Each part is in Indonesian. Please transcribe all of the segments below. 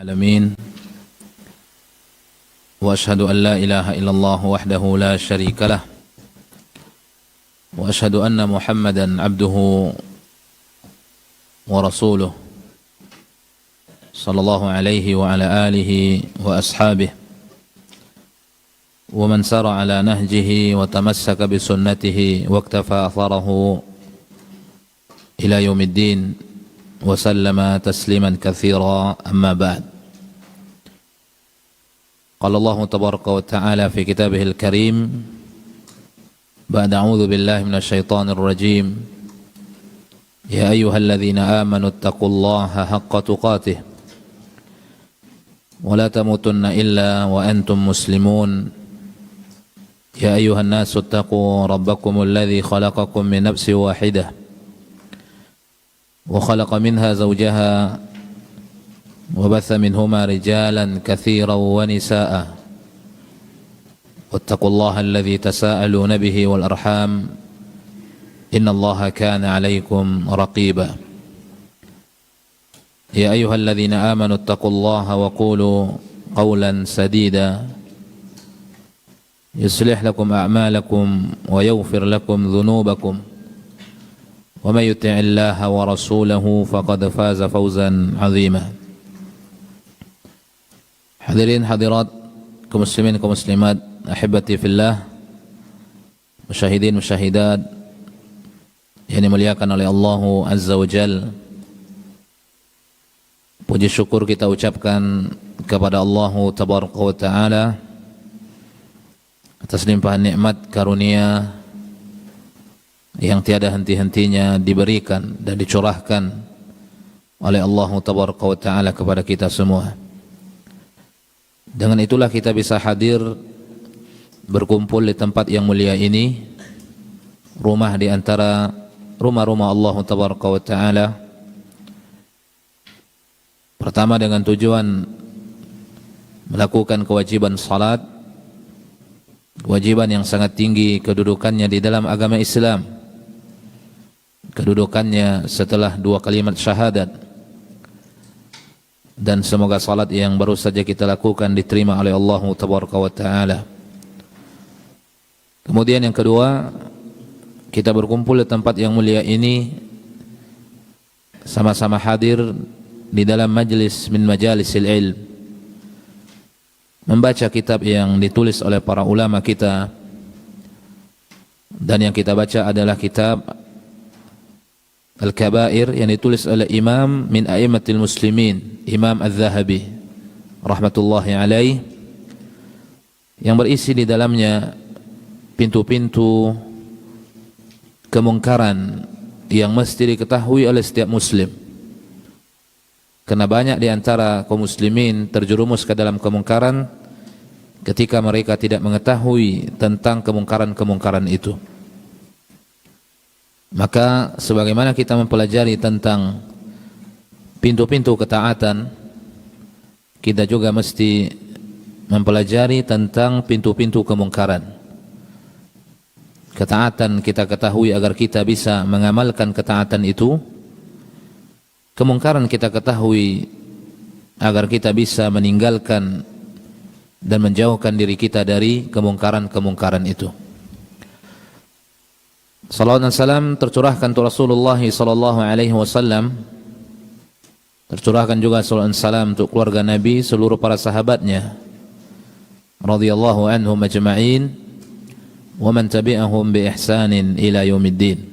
العالمين وأشهد أن لا إله إلا الله وحده لا شريك له وأشهد أن محمدا عبده ورسوله صلى الله عليه وعلى آله وأصحابه ومن سار على نهجه وتمسك بسنته واكتفى أثره إلى يوم الدين وسلم تسليما كثيرا. أما بعد، قال الله تبارك وتعالى في كتابه الكريم بعد أعوذ بالله من الشيطان الرجيم: يا أيها الذين آمنوا اتقوا الله حق تقاته ولا تموتن إلا وأنتم مسلمون يا أيها الناس اتقوا ربكم الذي خلقكم من نفس واحدة وخلق منها زوجها وبث منهما رجالا كثيرا ونساء واتقوا الله الذي تساءلون به والأرحام إن الله كان عليكم رقيبا يا أيها الذين آمنوا اتقوا الله وقولوا قولا سديدا يصلح لكم أعمالكم ويغفر لكم ذنوبكم ومن يطع الله ورسوله فقد فاز فوزا عظيما. Hadirin hadirat, kaum muslimin kaum muslimat, ahibati fillah, musyahidin musyahidat yang dimuliakan oleh Allah Azza wa Jal. Puji syukur kita ucapkan kepada Allah Tabaraka wa Ta'ala atas limpahan nikmat karunia yang tiada henti-hentinya diberikan dan dicurahkan oleh Allah Tabaraka wa Ta'ala kepada kita semua. Dengan itulah kita bisa hadir berkumpul di tempat yang mulia ini, rumah di antara rumah-rumah Allah Tabaraka wa Ta'ala. Pertama dengan tujuan melakukan kewajiban salat, kewajiban yang sangat tinggi kedudukannya di dalam agama Islam, kedudukannya setelah dua kalimat syahadat, dan semoga salat yang baru saja kita lakukan diterima oleh Allah Tabaraka wa Ta'ala. Kemudian yang kedua, kita berkumpul di tempat yang mulia ini sama-sama hadir di dalam majlis min majalisil ilm, membaca kitab yang ditulis oleh para ulama kita, dan yang kita baca adalah kitab Al-Kabair yang ditulis oleh Imam min a'immatil muslimin, Imam Al-Zahabi rahmatullahi alaih, yang berisi di dalamnya pintu-pintu kemungkaran yang mesti diketahui oleh setiap muslim. Karena banyak di antara kaum muslimin terjerumus ke dalam kemungkaran ketika mereka tidak mengetahui tentang kemungkaran-kemungkaran itu. Maka sebagaimana kita mempelajari tentang pintu-pintu ketaatan, kita juga mesti mempelajari tentang pintu-pintu kemungkaran. Ketaatan kita ketahui agar kita bisa mengamalkan ketaatan itu, kemungkaran kita ketahui agar kita bisa meninggalkan dan menjauhkan diri kita dari kemungkaran-kemungkaran itu. Salawat dan salam tercurahkan untuk Rasulullah sallallahu alaihi wasallam, tercurahkan juga salawat dan salam untuk keluarga Nabi, seluruh para sahabatnya radhiyallahu anhum ajma'in wa man tabi'ahum bi ihsanin ila yaumiddin.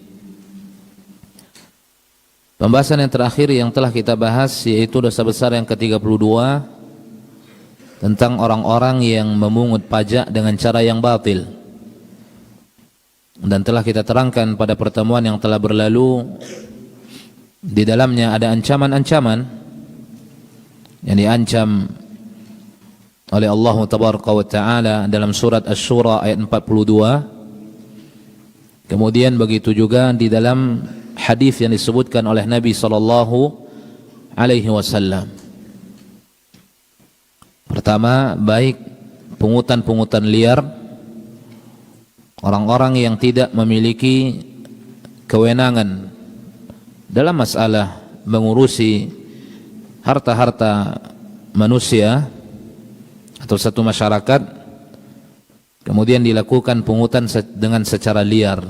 Pembahasan yang terakhir yang telah kita bahas yaitu dosa besar yang ke-32 tentang orang-orang yang memungut pajak dengan cara yang batil. Dan telah kita terangkan pada pertemuan yang telah berlalu, di dalamnya ada ancaman-ancaman yang diancam oleh Allah Tabaraka wa Ta'ala dalam surat Asy-Syura ayat 42. Kemudian begitu juga di dalam hadis yang disebutkan oleh Nabi sallallahu alaihi wasallam. Pertama, baik pungutan-pungutan liar, orang-orang yang tidak memiliki kewenangan dalam masalah mengurusi harta-harta manusia atau satu masyarakat, kemudian dilakukan pungutan dengan secara liar.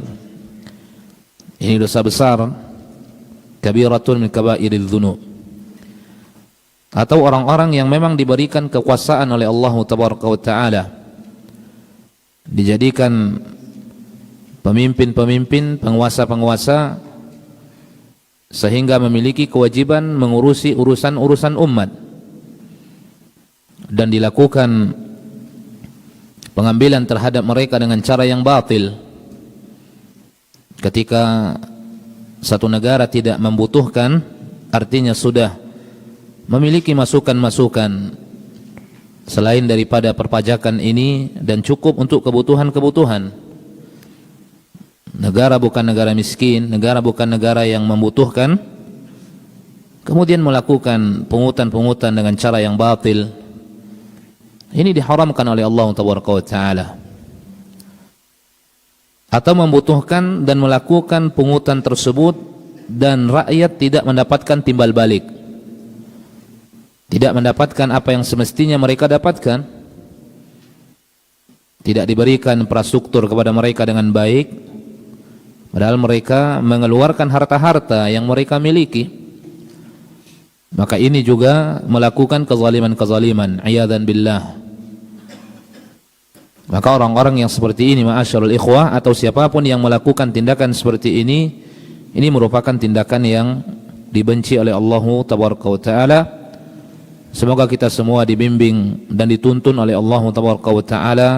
Ini dosa besar, kabiratun min kabairiz dzunub. Atau orang-orang yang memang diberikan kekuasaan oleh Allah Tabaraka wa Ta'ala, dijadikan pemimpin-pemimpin, penguasa-penguasa, sehingga memiliki kewajiban mengurusi urusan-urusan umat, dan dilakukan pengambilan terhadap mereka dengan cara yang batil. Ketika satu negara tidak membutuhkan, artinya sudah memiliki masukan-masukan selain daripada perpajakan ini dan cukup untuk kebutuhan-kebutuhan. Negara bukan negara miskin, negara bukan negara yang membutuhkan, kemudian melakukan pungutan-pungutan dengan cara yang batil. Ini diharamkan oleh Allah Taala. Atau membutuhkan dan melakukan pungutan tersebut dan rakyat tidak mendapatkan timbal balik, tidak mendapatkan apa yang semestinya mereka dapatkan, tidak diberikan infrastruktur kepada mereka dengan baik, padahal mereka mengeluarkan harta-harta yang mereka miliki. Maka ini juga melakukan kezaliman-kezaliman, a'yadzan billah. Maka orang-orang yang seperti ini, ma'asyarul ikhwah, atau siapapun yang melakukan tindakan seperti ini merupakan tindakan yang dibenci oleh Allah Tabaraka wa Ta'ala. Semoga kita semua dibimbing dan dituntun oleh Allah Tabaraka wa Ta'ala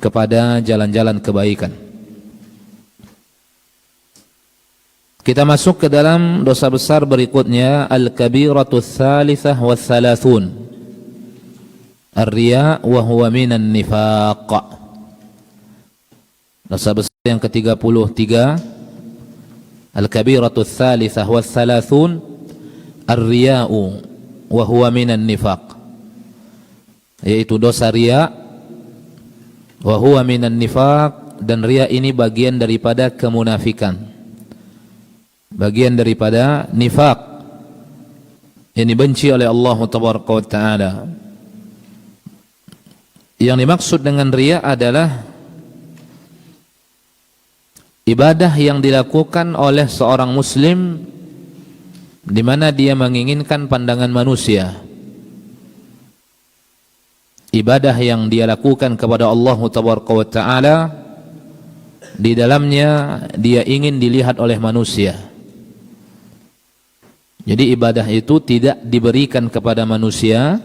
kepada jalan-jalan kebaikan. Kita masuk ke dalam dosa besar berikutnya, al-kabiratu tsalitsah wa tsalathun, ar-riya wa huwa minan nifaq. Dosa besar yang ke-33, al-kabiratu tsalitsah wa tsalathun, ar-riya wa huwa minan nifaq, yaitu dosa riya, wa huwa minan nifaq, dan riya ini bagian daripada kemunafikan, bagian daripada nifaq yang dibenci oleh Allah Tabaraka wa Ta'ala. Yang dimaksud dengan riya adalah ibadah yang dilakukan oleh seorang muslim di mana dia menginginkan pandangan manusia, ibadah yang dia lakukan kepada Allah Tabaraka wa Ta'ala, di dalamnya dia ingin dilihat oleh manusia. Jadi ibadah itu tidak diberikan kepada manusia,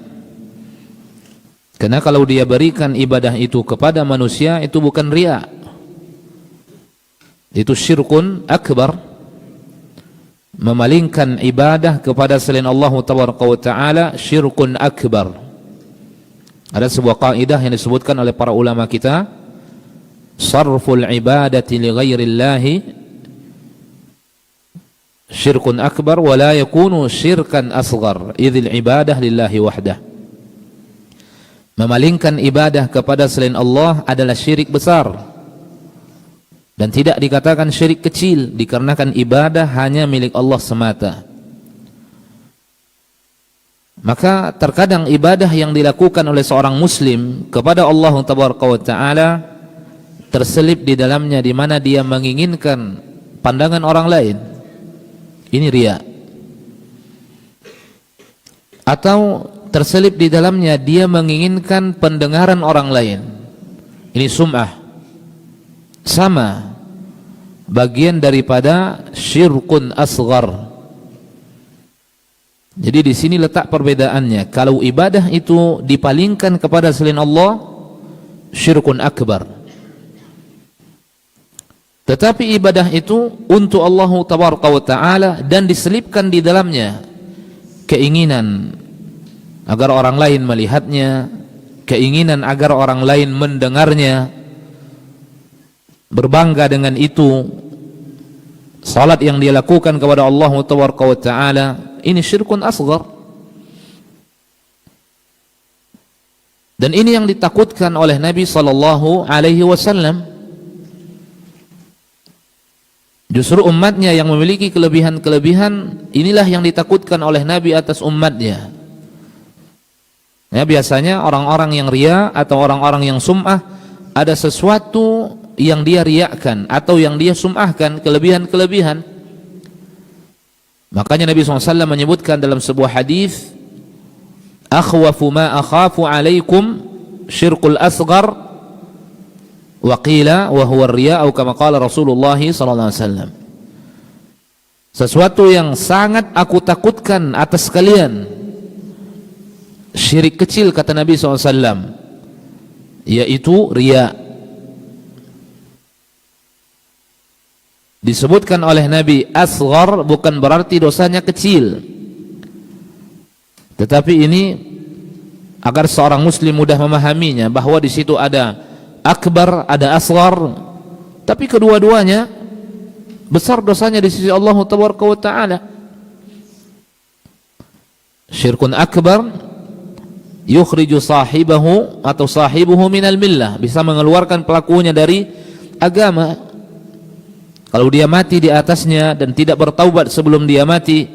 karena kalau dia berikan ibadah itu kepada manusia, itu bukan riya, itu syirkun akbar, memalingkan ibadah kepada selain Allah Tabaraka wa Ta'ala, syirkun akbar. Ada sebuah kaidah yang disebutkan oleh para ulama kita, sarful ibadati li ghairillahi syirkun akbar wa la yakunu syirkan asghar idzil ibadah lillahi wahdah. Memalingkan ibadah kepada selain Allah adalah syirik besar, dan tidak dikatakan syirik kecil, dikarenakan ibadah hanya milik Allah semata. Maka terkadang ibadah yang dilakukan oleh seorang muslim kepada Allah Tabaraka wa Ta'ala terselip di dalamnya di mana dia menginginkan pandangan orang lain. Ini riya. Atau terselip di dalamnya dia menginginkan pendengaran orang lain. Ini sum'ah. Sama, bagian daripada syirkun asghar. Jadi di sini letak perbedaannya. Kalau ibadah itu dipalingkan kepada selain Allah, syirkun akbar. Tetapi ibadah itu untuk Allah Tabaraka wa Ta'ala dan diselipkan di dalamnya keinginan agar orang lain melihatnya, keinginan agar orang lain mendengarnya, berbangga dengan itu. Salat yang dia lakukan kepada Allah Tabaraka wa Ta'ala, ini syirkun asghar. Dan ini yang ditakutkan oleh Nabi sallallahu alaihi wasallam. Justru umatnya yang memiliki kelebihan-kelebihan inilah yang ditakutkan oleh Nabi atas umatnya. Ya, biasanya orang-orang yang riya atau orang-orang yang sum'ah ada sesuatu yang dia riakan atau yang dia sum'ahkan, kelebihan-kelebihan. Makanya Nabi SAW menyebutkan dalam sebuah hadis, akhwafu ma akhafu alaikum syirkul asghar wa qila wa huwa ar-riya' atau kama qala Rasulullah SAW. Sesuatu yang sangat aku takutkan atas kalian, syirik kecil, kata Nabi SAW, yaitu riya. Disebutkan oleh Nabi asghar bukan berarti dosanya kecil, tetapi ini agar seorang muslim mudah memahaminya bahwa di situ ada akbar, ada asghar, tapi kedua-duanya besar dosanya di sisi Allah Tabaraka wa Ta'ala. Syirkun akbar yukhriju sahibahu atau sahibuhu minal millah, bisa mengeluarkan pelakunya dari agama. Kalau dia mati di atasnya dan tidak bertaubat sebelum dia mati,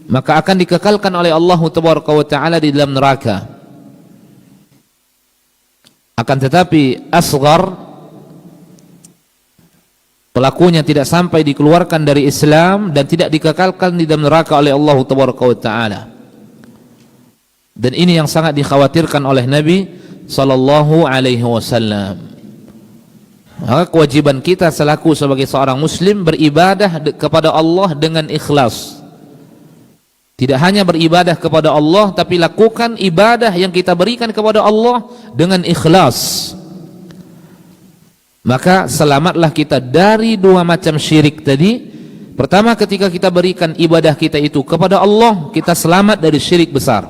maka akan dikekalkan oleh Allah Tabaraka wa Ta'ala di dalam neraka. Akan tetapi asghar, pelakunya tidak sampai dikeluarkan dari Islam dan tidak dikekalkan di dalam neraka oleh Allah Tabaraka wa Ta'ala. Dan ini yang sangat dikhawatirkan oleh Nabi sallallahu alaihi wasallam. Maka kewajiban kita selaku sebagai seorang muslim beribadah kepada Allah dengan ikhlas. Tidak hanya beribadah kepada Allah, tapi lakukan ibadah yang kita berikan kepada Allah dengan ikhlas. Maka selamatlah kita dari dua macam syirik tadi. Pertama, ketika kita berikan ibadah kita itu kepada Allah, kita selamat dari syirik besar.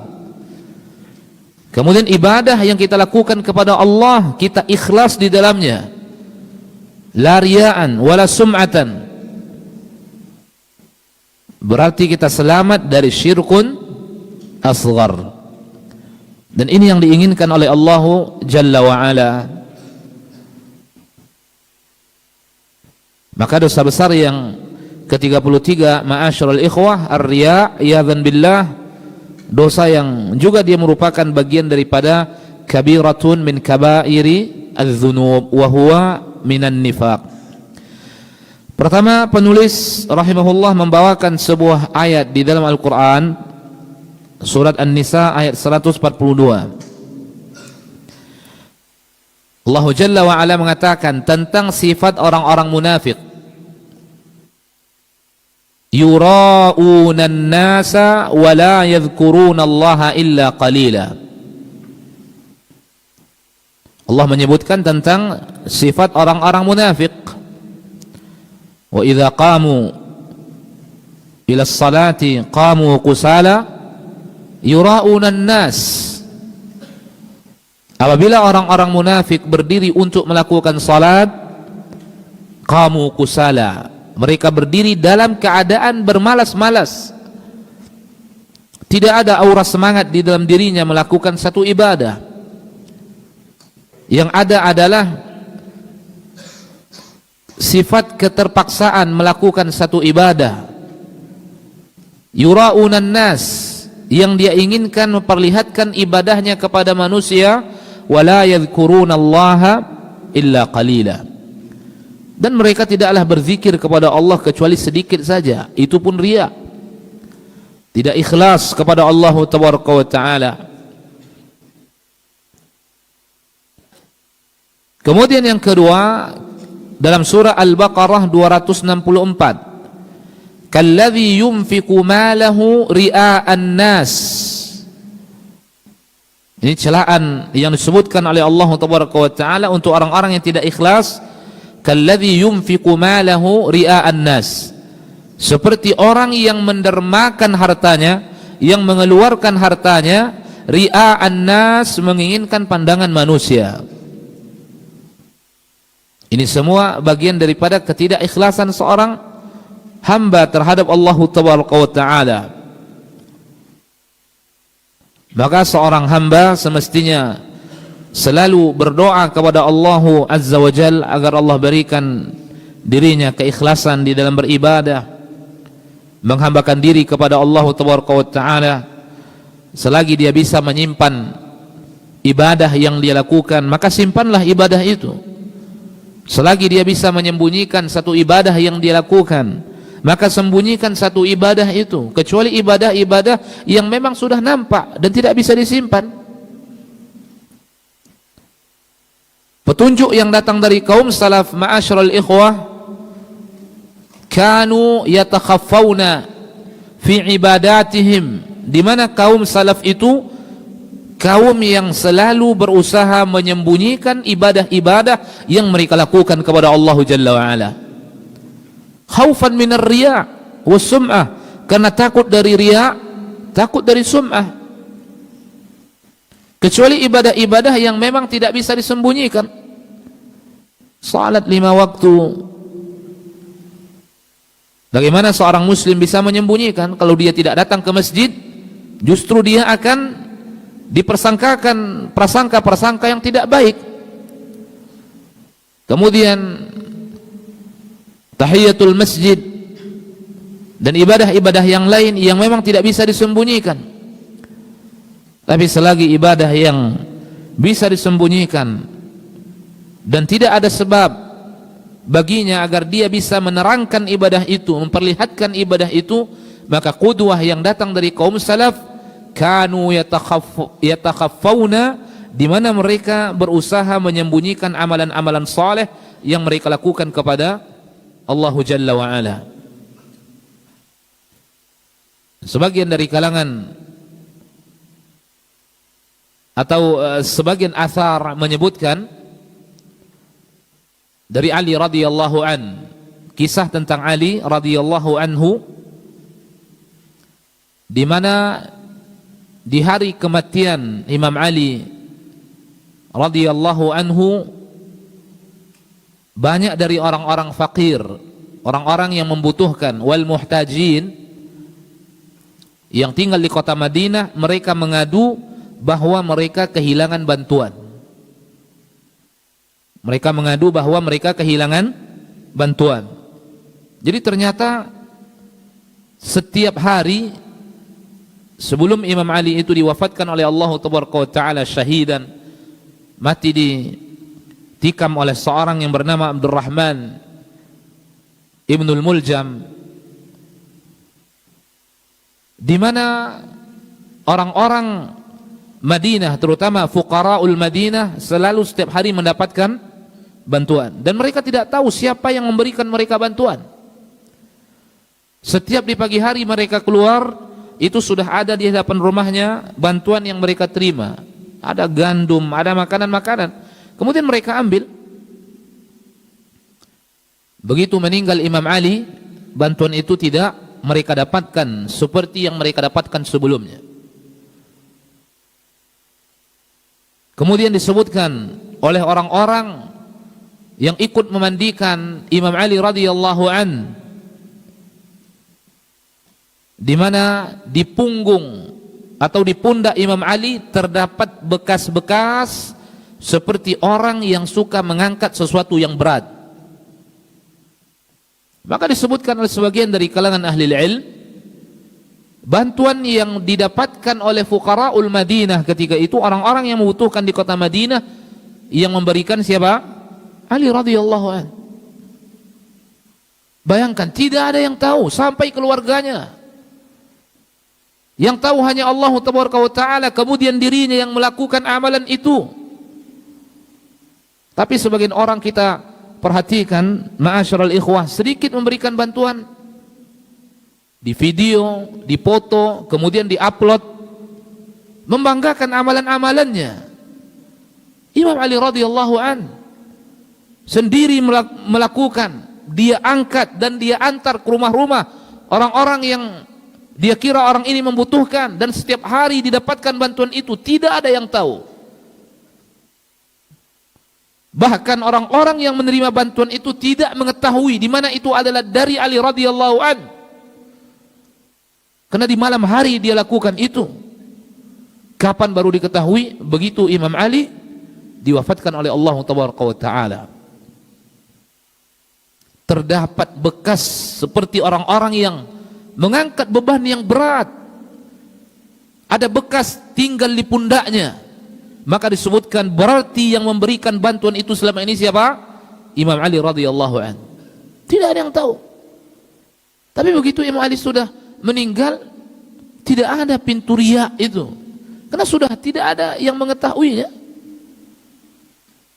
Kemudian ibadah yang kita lakukan kepada Allah, kita ikhlas di dalamnya, la riya'an wala sum'atan, berarti kita selamat dari syirkun asghar. Dan ini yang diinginkan oleh Allah Jalla wa'ala. Maka dosa besar yang ke-33, ma'asyiral ikhwah, ar-riya', iyadzan billah, dosa yang juga dia merupakan bagian daripada kabiratun min kabairi adz-dzunub wa huwa minan nifaq. Pertama, penulis rahimahullah membawakan sebuah ayat di dalam Al-Quran, surat An-Nisa ayat 142. Allah Jalla wa Ala mengatakan tentang sifat orang-orang munafik, yura'unan nasa wa la yadhkurunallaha illa qalila. Allah menyebutkan tentang sifat orang-orang munafik, wa idza qamu ila ssalati qamu qusala yura'unan nas. Apabila orang-orang munafik berdiri untuk melakukan salat, qamu qusala, mereka berdiri dalam keadaan bermalas-malas, tidak ada aura semangat di dalam dirinya melakukan satu ibadah. Yang ada adalah sifat keterpaksaan melakukan satu ibadah. Yura'unan nas, yang dia inginkan memperlihatkan ibadahnya kepada manusia, wala yadhkurunallaha illa qalila, dan mereka tidaklah berzikir kepada Allah kecuali sedikit saja, itu pun riya, tidak ikhlas kepada Allah Tabaraka wa Ta'ala. Kemudian yang kedua, dalam surah Al-Baqarah 264, kalladzi yunfiqu malahu ria'an nas. Ini celaan yang disebutkan oleh Allah Tabaraka wa Ta'ala untuk orang-orang yang tidak ikhlas. Kalladzi yunfiqu malahu ria'an nas, seperti orang yang mendermakan hartanya, yang mengeluarkan hartanya ria'an nas, menginginkan pandangan manusia. Ini semua bagian daripada ketidakikhlasan seorang hamba terhadap Allah Tabaraka wa Ta'ala. Maka seorang hamba semestinya selalu berdoa kepada Allah Azza wa Jal agar Allah berikan dirinya keikhlasan di dalam beribadah, menghambakan diri kepada Allah Tabaraka wa Ta'ala, selagi dia bisa menyimpan ibadah yang dia lakukan, maka simpanlah ibadah itu. Selagi dia bisa menyembunyikan satu ibadah yang dia lakukan, maka sembunyikan satu ibadah itu, kecuali ibadah-ibadah yang memang sudah nampak dan tidak bisa disimpan. Petunjuk yang datang dari kaum salaf, ma'asyiral ikhwah, kanu yatakhaffawna fi ibadatihim, di mana kaum salaf itu kaum yang selalu berusaha menyembunyikan ibadah-ibadah yang mereka lakukan kepada Allah Jalla wa Ala. Khaufan minar riya' was sum'ah, karena takut dari riya', takut dari sum'ah. Kecuali ibadah-ibadah yang memang tidak bisa disembunyikan. Salat 5 waktu. Bagaimana seorang muslim bisa menyembunyikan? Kalau dia tidak datang ke masjid, justru dia akan dipersangkakan prasangka-prasangka yang tidak baik. Kemudian tahiyatul masjid dan ibadah-ibadah yang lain yang memang tidak bisa disembunyikan. Tapi selagi ibadah yang bisa disembunyikan dan tidak ada sebab baginya agar dia bisa menerangkan ibadah itu, memperlihatkan ibadah itu, maka qudwah yang datang dari kaum salaf, kanu yatakhaffawna, di mana mereka berusaha menyembunyikan amalan-amalan saleh yang mereka lakukan kepada Allah Jalla wa Ala. Sebagian dari kalangan atau sebagian athar menyebutkan dari Ali radhiyallahu an, kisah tentang Ali radhiyallahu anhu, di mana di hari kematian Imam Ali radhiyallahu anhu, banyak dari orang-orang fakir, orang-orang yang membutuhkan, wal muhtajin, yang tinggal di kota Madinah, mereka mengadu bahwa mereka kehilangan bantuan. Mereka mengadu bahwa mereka kehilangan bantuan. Jadi ternyata setiap hari sebelum Imam Ali itu diwafatkan oleh Allah Taala syahidan, mati ditikam oleh seorang yang bernama Abdurrahman Ibnul Muljam, di mana orang-orang Madinah, terutama fuqaraul Madinah, selalu setiap hari mendapatkan bantuan, dan mereka tidak tahu siapa yang memberikan mereka bantuan. Setiap di pagi hari mereka keluar, itu sudah ada di hadapan rumahnya bantuan yang mereka terima. Ada gandum, ada makanan-makanan. Kemudian mereka ambil. Begitu meninggal Imam Ali, bantuan itu tidak mereka dapatkan seperti yang mereka dapatkan sebelumnya. Kemudian disebutkan oleh orang-orang yang ikut memandikan Imam Ali radhiyallahu an, di mana di punggung atau di pundak Imam Ali terdapat bekas-bekas seperti orang yang suka mengangkat sesuatu yang berat. Maka disebutkan oleh sebagian dari kalangan ahli ilmu, bantuan yang didapatkan oleh fuqaraul Madinah ketika itu, orang-orang yang membutuhkan di kota Madinah, yang memberikan siapa? Ali radhiyallahu an. Bayangkan, tidak ada yang tahu sampai keluarganya. Yang tahu hanya Allah Taala, kemudian dirinya yang melakukan amalan itu. Tapi sebagian orang kita perhatikan, ma'asyiral ikhwah, sedikit memberikan bantuan. Di video, di foto, kemudian di-upload, membanggakan amalan-amalannya. Imam Ali radhiyallahu an sendiri melakukan, dia angkat dan dia antar ke rumah-rumah orang-orang yang dia kira orang ini membutuhkan, dan setiap hari didapatkan bantuan itu, tidak ada yang tahu. Bahkan orang-orang yang menerima bantuan itu tidak mengetahui di mana itu adalah dari Ali radhiyallahu an. Karena di malam hari dia lakukan itu. Kapan baru diketahui? Begitu Imam Ali diwafatkan oleh Allah Taala. Terdapat bekas seperti orang-orang yang mengangkat beban yang berat. ada bekas tinggal di pundaknya, maka disebutkan berarti yang memberikan bantuan itu selama ini siapa? Imam Ali radhiyallahu an. Tidak ada yang tahu. Tapi begitu Imam Ali sudah meninggal, tidak ada pintu riya itu, karena sudah tidak ada yang mengetahuinya.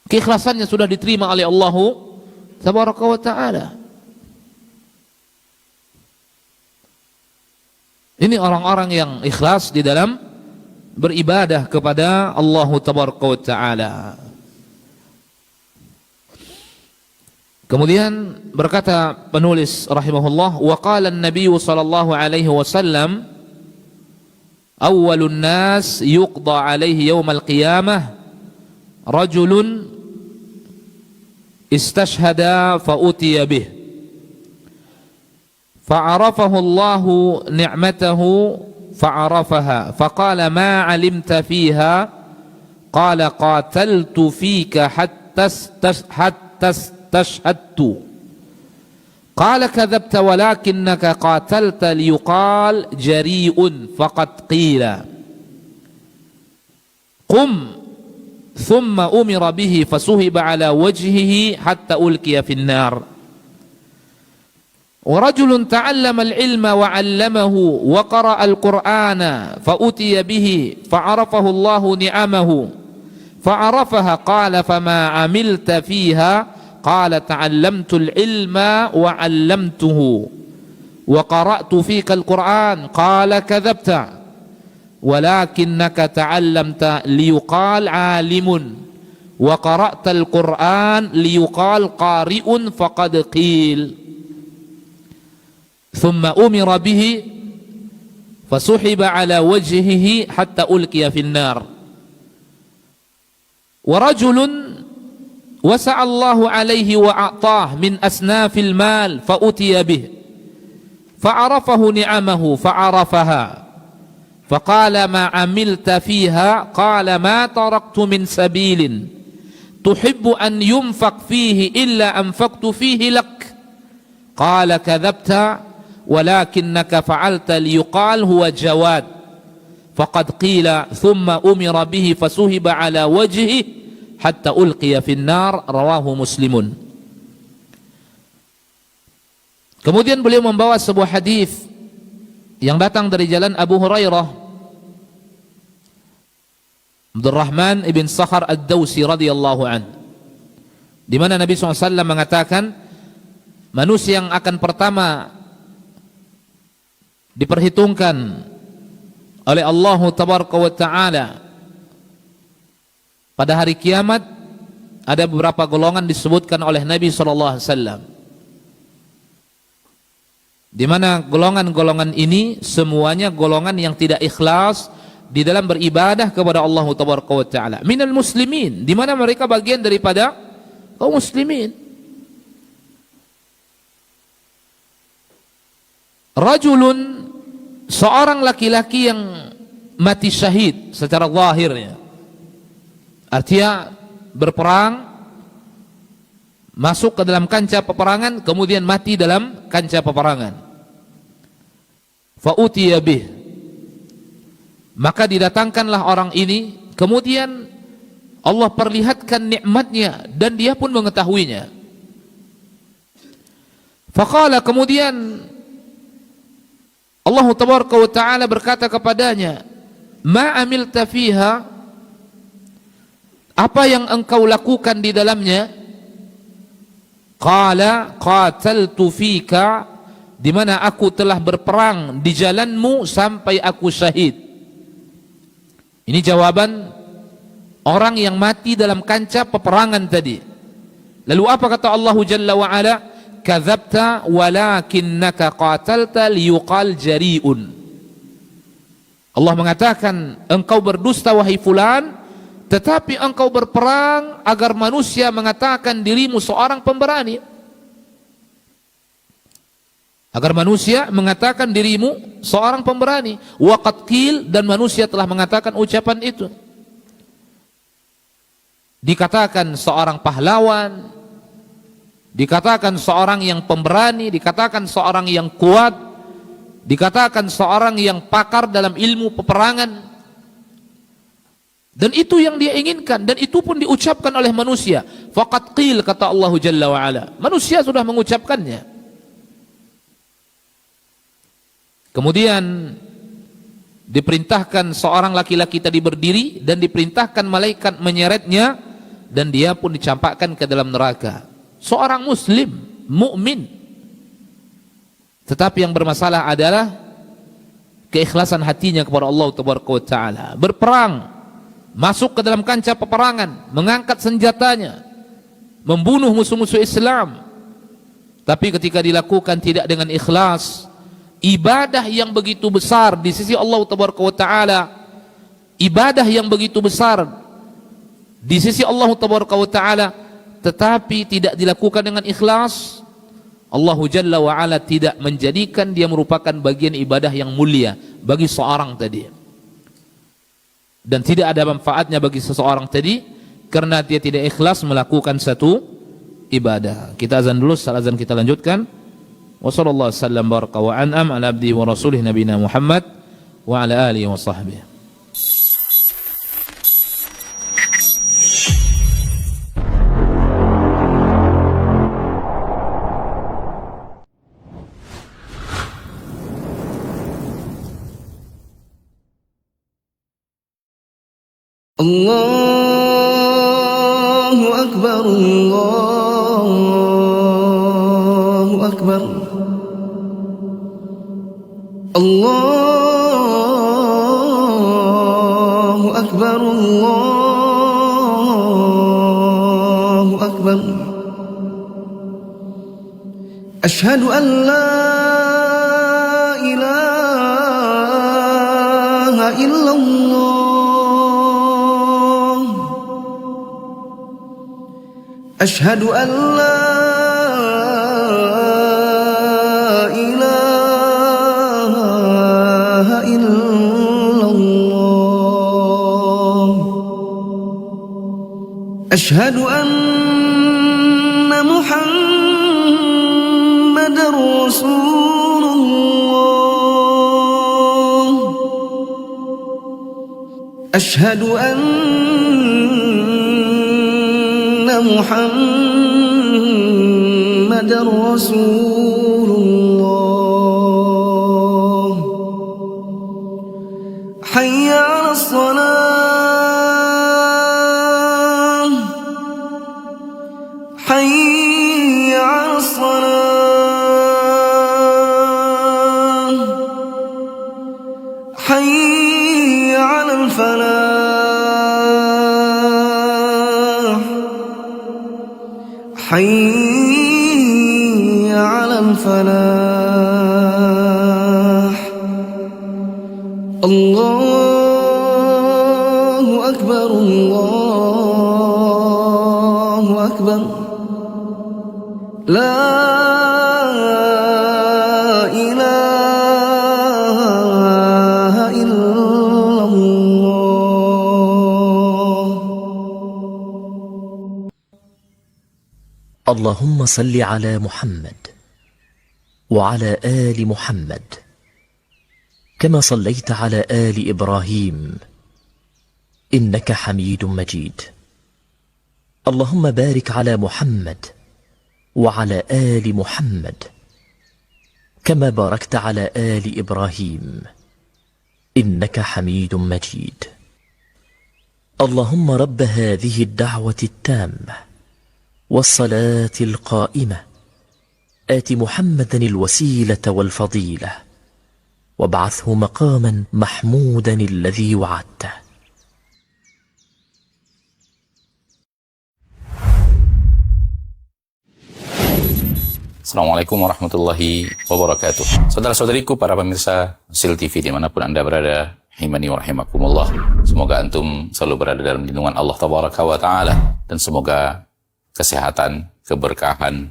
Keikhlasannya sudah diterima oleh Allah tabaraka wa ta'ala. Ini orang-orang yang ikhlas di dalam beribadah kepada Allah tabaraka wa ta'ala. Kemudian berkata penulis rahimahullah, wa qala an-nabiy sallallahu alaihi wasallam, awwalun nas yuqda alaihi yawmal qiyamah rajulun istashhada fa utiya bih fa'arafahu Allahu ni'matahu fa'arafaha faqala ma 'alimta fiha qala qataltu fika hatta istashhadtu qala kadhabta walakinnaka qatalta liyuqal jari'un faqad qila qum thumma umira bihi fasuhiba ala wajhihi hatta ulqiya fin nar wa rajulun ta'allama al-ilma wa 'allamahu wa qara'a al-Qur'ana fa utiya bihi fa'arafahu Allahu ni'amahu fa'arafaha qala fama 'amilta fiha qala ta'allamtu al-ilma wa 'allamtuhu wa qara'tu fika al-Qur'an qala kadhabta walakinnaka ta'allamta liyuqal 'alimun wa qara'ta al-Qur'an liyuqal qari'un faqad qil thumma umira bihi fasuhiba ala wajhihi hatta ulqiya fin nar wa rajulun wasa'a Allahu alayhi wa a'tah min asnafil mal fa utiya bih fa'arafahu ni'amahu fa'arafaha فقال ما عملت فيها قال ما تركت من سبيل تحب أن ينفق فيه إلا أنفقت فيه لك قال كذبت ولكنك فعلت ليقال هو جواد فقد قيل ثم أمر به فسهب على وجهه حتى ألقي في النار رواه مسلم. Kemudian beliau membawa sebuah hadis yang datang dari jalan Abu Hurairah Abdurrahman ibn Sakhar ad-Dawsi radhiyallahu an, di mana Nabi SAW mengatakan manusia yang akan pertama diperhitungkan oleh Allah tabaraka wa ta'ala pada hari kiamat ada beberapa golongan disebutkan oleh Nabi SAW, di mana golongan-golongan ini semuanya golongan yang tidak ikhlas di dalam beribadah kepada Allah tabaraka wa ta'ala. Minal muslimin, di mana mereka bagian daripada kaum muslimin. Rajulun, seorang laki-laki yang mati syahid secara zahirnya, artinya berperang, masuk ke dalam kancah peperangan, kemudian mati dalam kancah peperangan. Fa'utiya bih, maka didatangkanlah orang ini, kemudian Allah perlihatkan nikmatnya dan dia pun mengetahuinya. Faqala, kemudian Allah tabaraka wa ta'ala berkata kepadanya, ma amilta fiha, apa yang engkau lakukan di dalamnya? Qala qataltu fika, di mana aku telah berperang di jalanmu sampai aku syahid. Ini jawaban orang yang mati dalam kancah peperangan tadi. Lalu apa kata Allah Jalla wa Ala? Kadzabta walakinnaka qatalta liyuqal jari'un. Allah mengatakan, engkau berdusta wahai fulan, tetapi engkau berperang agar manusia mengatakan dirimu seorang pemberani. Agar manusia mengatakan dirimu seorang pemberani. Waqad qil, dan manusia telah mengatakan ucapan itu. Dikatakan seorang pahlawan, dikatakan seorang yang pemberani, dikatakan seorang yang kuat, dikatakan seorang yang pakar dalam ilmu peperangan. Dan itu yang dia inginkan, dan itu pun diucapkan oleh manusia. Faqad qil, kata Allah Jalla wa Ala. Manusia sudah mengucapkannya. Kemudian diperintahkan seorang laki-laki tadi berdiri, dan diperintahkan malaikat menyeretnya, dan dia pun dicampakkan ke dalam neraka. Seorang muslim, mukmin. Tetapi yang bermasalah adalah keikhlasan hatinya kepada Allah Taala. Berperang, masuk ke dalam kancah peperangan, mengangkat senjatanya, membunuh musuh-musuh Islam. Tapi ketika dilakukan tidak dengan ikhlas, ibadah yang begitu besar di sisi Allah Taala, ibadah yang begitu besar di sisi Allah Taala, tetapi tidak dilakukan dengan ikhlas, Allah Jalla wa Ala tidak menjadikan dia merupakan bagian ibadah yang mulia bagi seorang tadi. Dan tidak ada manfaatnya bagi seseorang tadi karena dia tidak ikhlas melakukan satu ibadah. Kita azan dulu, setelah azan kita lanjutkan. Wa sallallahu wasallam baraka wa an'am ala abdi wa rasulih nabiyina Muhammad wa ala alihi wa sahbihi. Allahu Akbar, Allahu Akbar, Allahu Akbar, Allahu Akbar. Ashhadu an la ilaha illallah. أشهد أن لا إله إلا الله. أشهد أن محمدا رسول الله. أشهد أن محمد رسول الله. حي على الصلاة، حي على الصلاة، حي على الفلاح، حي على الفلاح. الله أكبر، الله أكبر. لا إله إلا الله. اللهم صل على محمد وعلى آل محمد كما صليت على آل إبراهيم إنك حميد مجيد. اللهم بارك على محمد وعلى آل محمد كما باركت على آل إبراهيم إنك حميد مجيد. اللهم رب هذه الدعوة التامة والصلاة القائمة آت محمدا الوسيلة والفضيلة وابعثه مقاما محمودا الذي وعدته. Assalamualaikum warahmatullahi wabarakatuh. Saudara-saudariku, para pemirsa Sil TV dimanapun Anda berada, rahimani wa rahimakumullah. Semoga antum selalu berada dalam lindungan Allah Tabaraka wa Ta'ala, dan semoga kesehatan, keberkahan,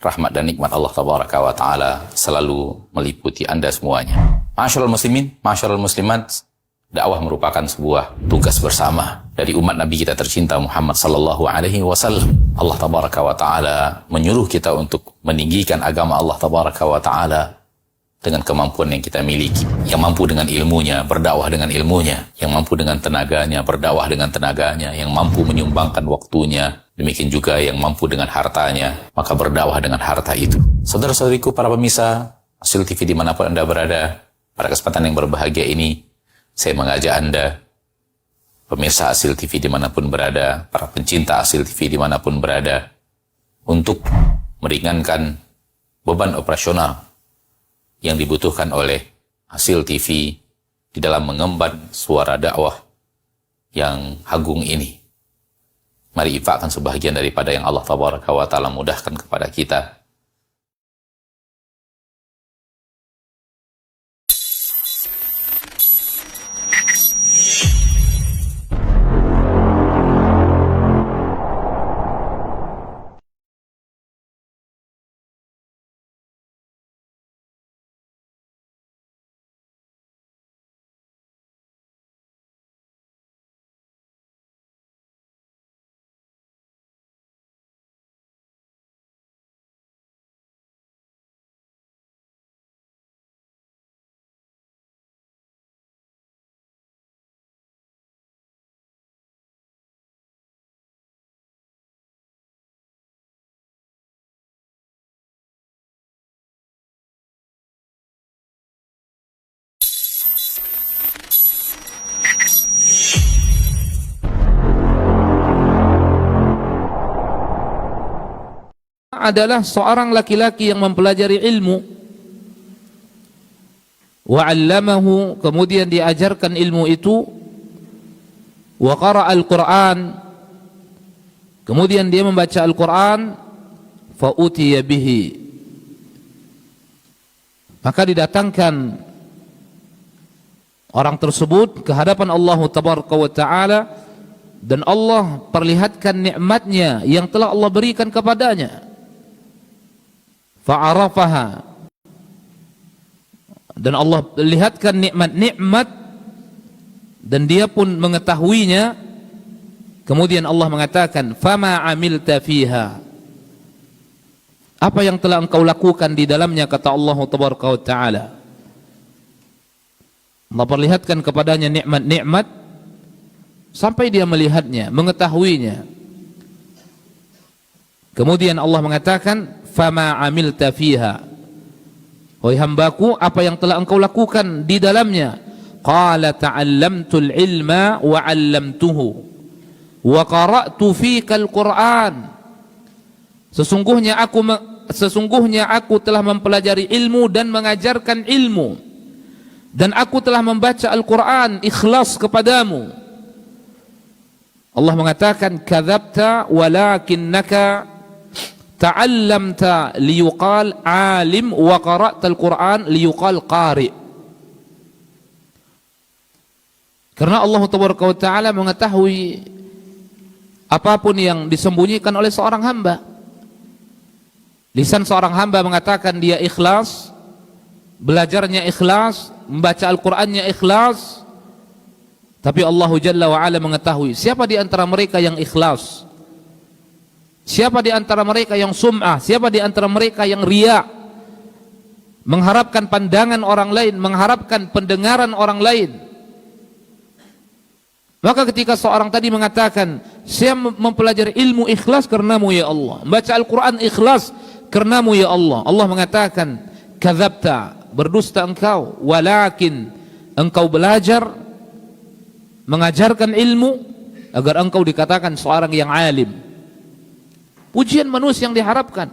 rahmat dan nikmat Allah Tabaraka wa Ta'ala selalu meliputi Anda semuanya. Ma'asyiral muslimin, ma'asyiral muslimat, dakwah merupakan sebuah tugas bersama dari umat Nabi kita tercinta Muhammad sallallahu alaihi wasallam. Allah Tabaraka wa Ta'ala menyuruh kita untuk meninggikan agama Allah Tabaraka wa Ta'ala dengan kemampuan yang kita miliki, yang mampu dengan ilmunya, berdakwah dengan ilmunya, yang mampu dengan tenaganya, berdakwah dengan tenaganya, yang mampu menyumbangkan waktunya, demikian juga yang mampu dengan hartanya, maka berdakwah dengan harta itu. Saudara-saudariku, para pemirsa Asil TV dimanapun Anda berada, pada kesempatan yang berbahagia ini, saya mengajak Anda, pemirsa Asil TV dimanapun berada, para pencinta Asil TV dimanapun berada, untuk meringankan beban operasional yang dibutuhkan oleh Asil TV di dalam mengemban suara dakwah yang agung ini. Mari infakkan sebahagian daripada yang Allah Tabaraka wa Ta'ala mudahkan kepada kita. Adalah seorang laki-laki yang mempelajari ilmu, wa 'allamahu, kemudian diajarkan ilmu itu, wa qara'a al-Qur'an, kemudian dia membaca Al-Qur'an, fa utiya bihi, maka didatangkan orang tersebut ke hadapan Allah Tabaraka wa Ta'ala, dan Allah perlihatkan nikmatnya yang telah Allah berikan kepadanya. Fa'arafaha, dan Allah lihatkan nikmat-nikmat dan dia pun mengetahuinya. Kemudian Allah mengatakan, fama amilta fiha, apa yang telah engkau lakukan di dalamnya, kata Allah Tabaraka wa Ta'ala. Allah perlihatkan kepadanya nikmat-nikmat sampai dia melihatnya, mengetahuinya. Kemudian Allah mengatakan, fama amilta fiha, wahai hambaku, apa yang telah engkau lakukan di dalamnya? Qala ta'allamtul ilma wa 'allamtuhu wa qara'tu fika al-Qur'an, sesungguhnya aku telah mempelajari ilmu dan mengajarkan ilmu, dan aku telah membaca Al-Qur'an ikhlas kepadamu. Allah mengatakan, kadzabta walakinnaka ta'allamta liyuqal alim wa qara'ta al-Qur'an liyuqal qari. Karena Allah Tabaraka wa Ta'ala mengetahui apapun yang disembunyikan oleh seorang hamba. Lisan seorang hamba mengatakan dia ikhlas, belajarnya ikhlas, membaca Al-Qur'annya ikhlas, tapi Allah Jalla wa Ala mengetahui siapa di antara mereka yang ikhlas, siapa di antara mereka yang sum'ah, siapa di antara mereka yang riya, mengharapkan pandangan orang lain, mengharapkan pendengaran orang lain. Maka ketika seorang tadi mengatakan, saya mempelajari ilmu ikhlas karenamu ya Allah, membaca Al-Quran ikhlas karenamu ya Allah, Allah mengatakan, kadzabta, berdusta engkau, walakin engkau belajar, mengajarkan ilmu agar engkau dikatakan seorang yang alim. Pujian manusia yang diharapkan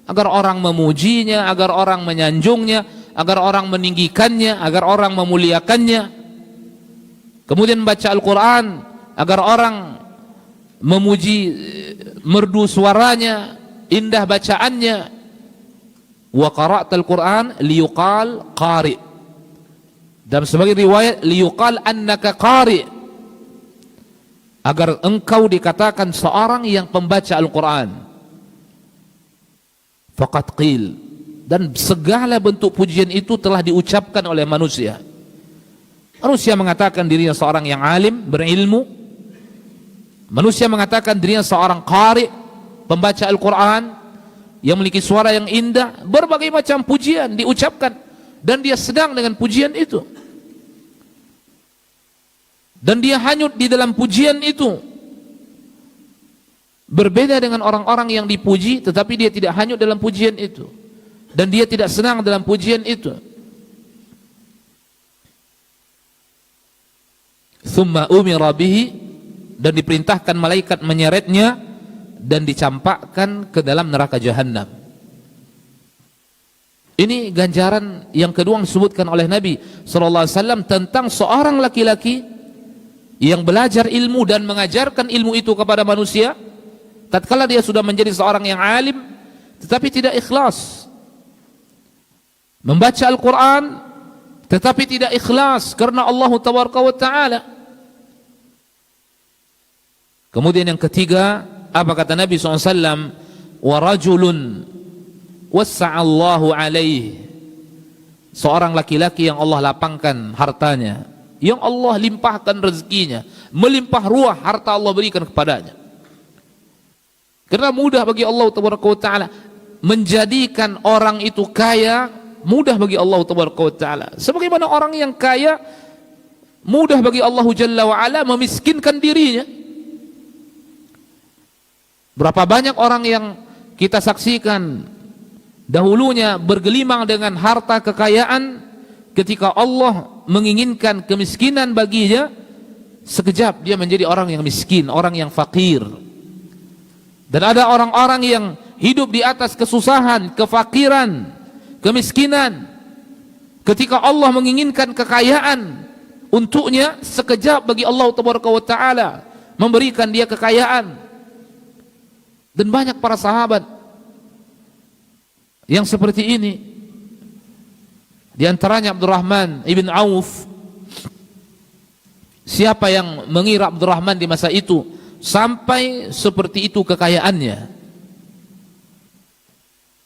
agar orang memujinya, agar orang menyanjungnya, agar orang meninggikannya, agar orang memuliakannya. Kemudian membaca Al-Quran agar orang memuji merdu suaranya, indah bacaannya. Wa qara'ta Al-Quran liyuqal qari, dan sebagai riwayat liyuqal annaka qari, agar engkau dikatakan seorang yang pembaca Al-Quran. Faqad qil, dan segala bentuk pujian itu telah diucapkan oleh manusia. Manusia mengatakan dirinya seorang yang alim, berilmu. Manusia mengatakan dirinya seorang qari, pembaca Al-Quran, yang memiliki suara yang indah. Berbagai macam pujian diucapkan dan dia sedang dengan pujian itu, dan dia hanyut di dalam pujian itu. Berbeda dengan orang-orang yang dipuji tetapi dia tidak hanyut dalam pujian itu, dan dia tidak senang dalam pujian itu. Thumma umira bihi, dan diperintahkan malaikat menyeretnya dan dicampakkan ke dalam neraka jahanam. Ini ganjaran yang kedua yang disebutkan oleh Nabi SAW tentang seorang laki-laki yang belajar ilmu dan mengajarkan ilmu itu kepada manusia. Tatkala dia sudah menjadi seorang yang alim tetapi tidak ikhlas, membaca Al-Quran tetapi tidak ikhlas karena Allah Taala. Kemudian yang ketiga, apa kata Nabi SAW? Wa rajulun wassa'allahu alaih, seorang laki-laki yang Allah lapangkan hartanya, yang Allah limpahkan rezekinya, melimpah ruah harta Allah berikan kepadanya. Karena mudah bagi Allah Taala menjadikan orang itu kaya, mudah bagi Allah Taala. Sebagaimana orang yang kaya mudah bagi Allah Jalla wa Ala memiskinkan dirinya. Berapa banyak orang yang kita saksikan dahulunya bergelimang dengan harta kekayaan, ketika Allah menginginkan kemiskinan baginya, sekejap dia menjadi orang yang miskin, orang yang fakir. Dan ada orang-orang yang hidup di atas kesusahan, kefakiran, kemiskinan, ketika Allah menginginkan kekayaan untuknya, sekejap bagi Allah Taala memberikan dia kekayaan. Dan banyak para sahabat yang seperti ini. Di antaranya Abdurrahman ibn Auf. Siapa yang mengira Abdurrahman di masa itu sampai seperti itu kekayaannya?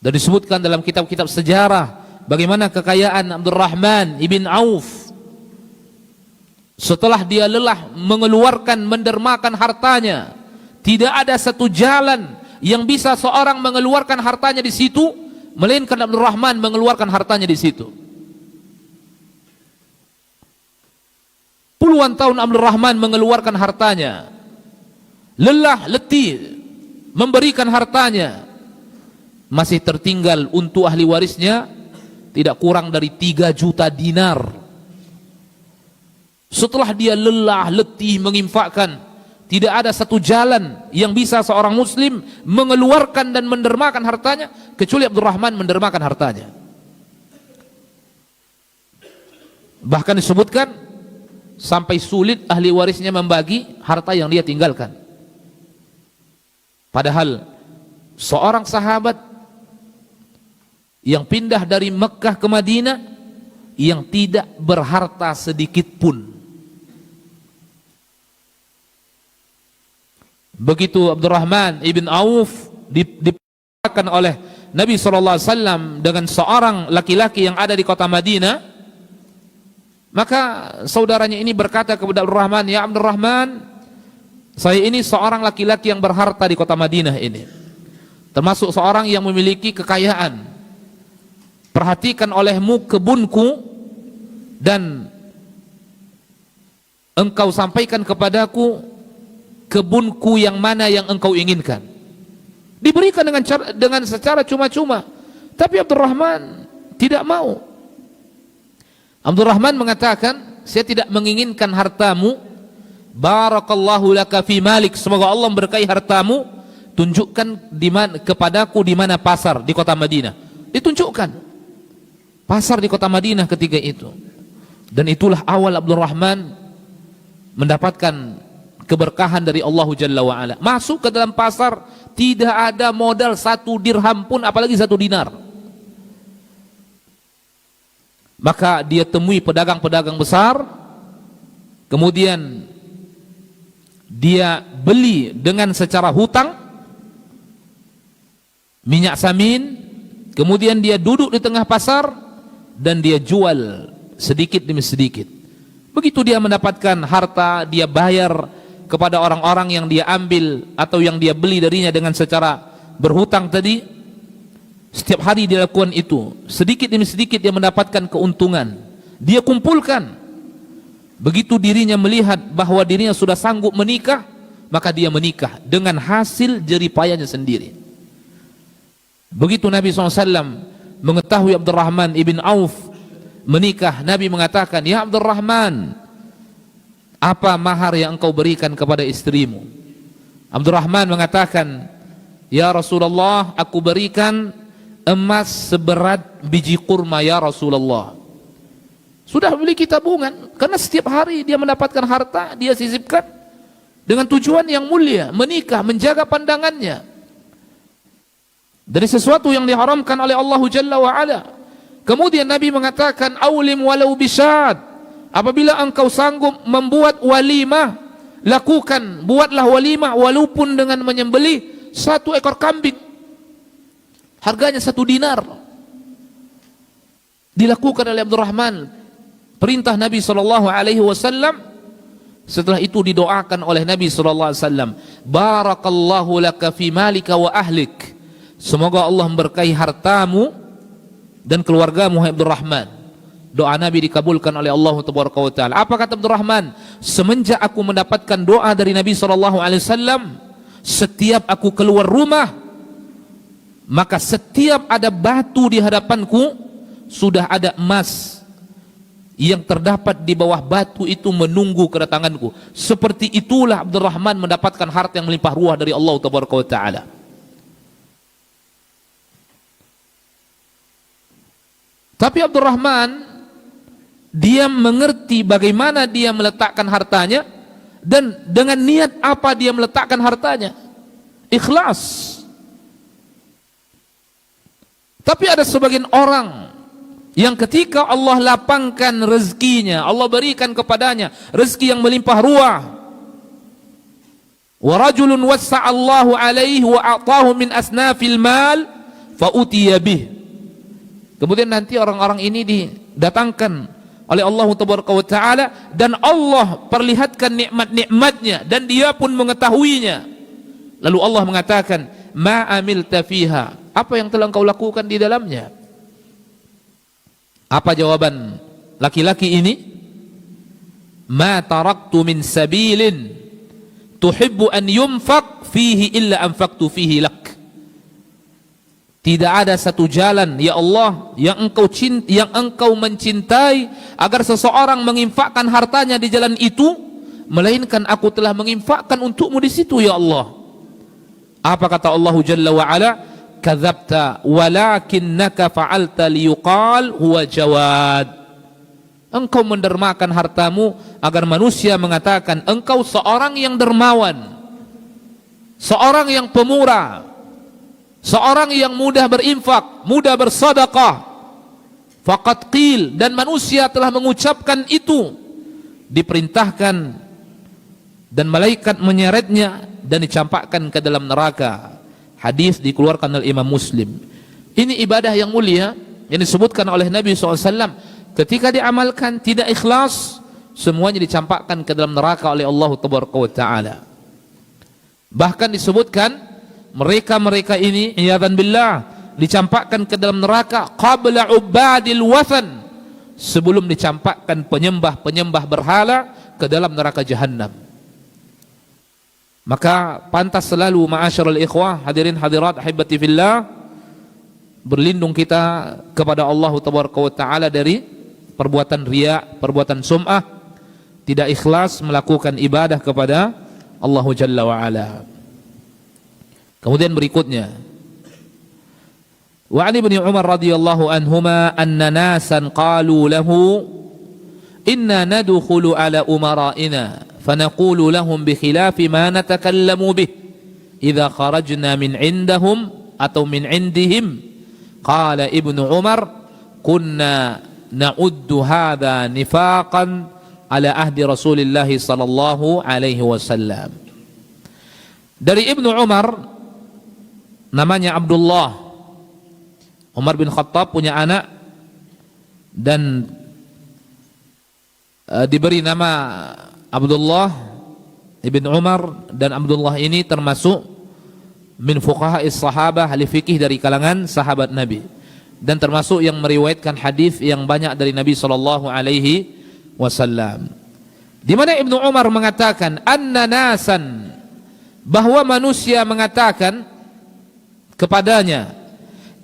Dan disebutkan dalam kitab-kitab sejarah bagaimana kekayaan Abdurrahman ibn Auf. Setelah dia lelah mengeluarkan, mendermakan hartanya, tidak ada satu jalan yang bisa seorang mengeluarkan hartanya di situ melainkan Abdurrahman mengeluarkan hartanya di situ. Puluhan tahun Abdurrahman mengeluarkan hartanya, lelah letih memberikan hartanya, masih tertinggal untuk ahli warisnya tidak kurang dari 3 juta dinar. Setelah dia lelah letih menginfakkan, tidak ada satu jalan yang bisa seorang muslim mengeluarkan dan mendermakan hartanya kecuali Abdurrahman mendermakan hartanya. Bahkan disebutkan sampai sulit ahli warisnya membagi harta yang dia tinggalkan. Padahal seorang sahabat yang pindah dari Mekah ke Madinah yang tidak berharta sedikit pun. Begitu Abdurrahman ibn Auf diperkenalkan oleh Nabi SAW dengan seorang laki-laki yang ada di kota Madinah, maka saudaranya ini berkata kepada Abdurrahman, "Ya Abdurrahman, saya ini seorang laki-laki yang berharta di kota Madinah ini, termasuk seorang yang memiliki kekayaan. Perhatikan olehmu kebunku dan engkau sampaikan kepadaku kebunku yang mana yang engkau inginkan." Diberikan dengan secara cuma-cuma, tapi Abdurrahman tidak mau. Abdurrahman mengatakan, "Saya tidak menginginkan hartamu. Barakallahu laka fi malik, semoga Allah memberkahi hartamu. Tunjukkan di mana kepadaku di mana pasar di kota Madinah." Ditunjukkan pasar di kota Madinah ketika itu. Dan itulah awal Abdurrahman mendapatkan keberkahan dari Allah Jalla wa'ala. Masuk ke dalam pasar, tidak ada modal 1 dirham pun, apalagi 1 dinar. Maka dia temui pedagang-pedagang besar, kemudian dia beli dengan secara hutang minyak samin, kemudian dia duduk di tengah pasar dan dia jual sedikit demi sedikit. Begitu dia mendapatkan harta, dia bayar kepada orang-orang yang dia ambil atau yang dia beli darinya dengan secara berhutang tadi. Setiap hari dia lakukan itu, sedikit demi sedikit dia mendapatkan keuntungan. Dia kumpulkan. Begitu dirinya melihat bahwa dirinya sudah sanggup menikah, maka dia menikah dengan hasil jeripayanya sendiri. Begitu Nabi SAW mengetahui Abdurrahman ibn Auf menikah, Nabi mengatakan, "Ya Abdurrahman, apa mahar yang engkau berikan kepada istrimu?" Abdurrahman mengatakan, "Ya Rasulullah, aku berikan emas seberat biji kurma ya Rasulullah." Sudah memiliki tabungan, karena setiap hari dia mendapatkan harta, dia sisipkan dengan tujuan yang mulia, menikah, menjaga pandangannya dari sesuatu yang diharamkan oleh Allah Jalla wa Ala. Kemudian Nabi mengatakan, "Aulim walau bisyad." Apabila engkau sanggup membuat walimah, lakukan, buatlah walimah walaupun dengan menyembelih 1 ekor kambing. Harganya 1 dinar. Dilakukan oleh Abdurrahman. Perintah Nabi SAW. Setelah itu didoakan oleh Nabi SAW, "Barakallahu laka fi malika wa ahlik." Semoga Allah memberkahi hartamu dan keluargamu, hai Abdurrahman. Doa Nabi dikabulkan oleh Allah Taala. Apa kata Abdurrahman? Semenjak aku mendapatkan doa dari Nabi SAW, setiap aku keluar rumah, maka setiap ada batu di hadapanku, sudah ada emas yang terdapat di bawah batu itu menunggu kedatanganku. Seperti itulah Abdurrahman mendapatkan harta yang melimpah ruah dari Allah Taala. Tapi Abdurrahman, dia mengerti bagaimana dia meletakkan hartanya dan dengan niat apa dia meletakkan hartanya. Ikhlas. Tapi ada sebagian orang yang ketika Allah lapangkan rezekinya, Allah berikan kepadanya rezeki yang melimpah ruah. Wa rajulun wassa'allahu alaihi wa a'tahu min asnafil mal fa utiya bih. Kemudian nanti orang-orang ini didatangkan oleh Allah Taala dan Allah perlihatkan nikmat-nikmatnya dan dia pun mengetahuinya. Lalu Allah mengatakan, "Ma amilta fiha." Apa yang telah engkau lakukan di dalamnya? Apa jawaban laki-laki ini? "Ma taraktu min sabilin tuhibbu an yunfaq fihi illa anfaqtu fihi lak." Tidak ada satu jalan, ya Allah, yang engkau mencintai agar seseorang menginfakkan hartanya di jalan itu, melainkan aku telah menginfakkan untukmu di situ, ya Allah. Apa kata Allah Jalla wa Ala? "Kadzabta walakinnaka fa'alta liyuqal huwa jawad." Engkau mendermakan hartamu agar manusia mengatakan engkau seorang yang dermawan, seorang yang pemurah, seorang yang mudah berinfak, mudah bersedekah. Faqad qil, dan manusia telah mengucapkan itu, diperintahkan dan malaikat menyeretnya dan dicampakkan ke dalam neraka. Hadis dikeluarkan oleh Imam Muslim. Ini ibadah yang mulia yang disebutkan oleh Nabi SAW. Ketika diamalkan tidak ikhlas, semuanya dicampakkan ke dalam neraka oleh Allah Taala. Bahkan disebutkan mereka-mereka ini, iyadzan billah, dicampakkan ke dalam neraka qabla ubadil wathan, sebelum dicampakkan penyembah-penyembah berhala ke dalam neraka Jahannam. Maka pantas selalu ma'asyiral ikhwah, hadirin hadirat ahibati fillah, berlindung kita kepada Allah Taala dari perbuatan riya, perbuatan sum'ah, tidak ikhlas melakukan ibadah kepada Allah Jalla wa Ala. Kemudian berikutnya, wa an ibni Umar radhiyallahu anhuma anna nasan qalu lahu inna nadkhulu ala umara'ina fanaqulu lahum bi khilafi ma natakallamu bih idza kharajna min indahum atau min indihim. Qala ibnu Umar kunna na'uddu hadha nifaqan ala ahdi Rasulillah sallallahu alaihi wasallam. Dari Ibnu Umar, namanya Abdullah. Umar bin Khattab punya anak dan diberi nama Abdullah ibn Umar, dan Abdullah ini termasuk min fuqaha'is sahabah, ahli fikih dari kalangan sahabat Nabi, dan termasuk yang meriwayatkan hadis yang banyak dari Nabi sallallahu alaihi wasallam. Di mana Ibnu Umar mengatakan anna nasan, bahwa manusia mengatakan kepadanya,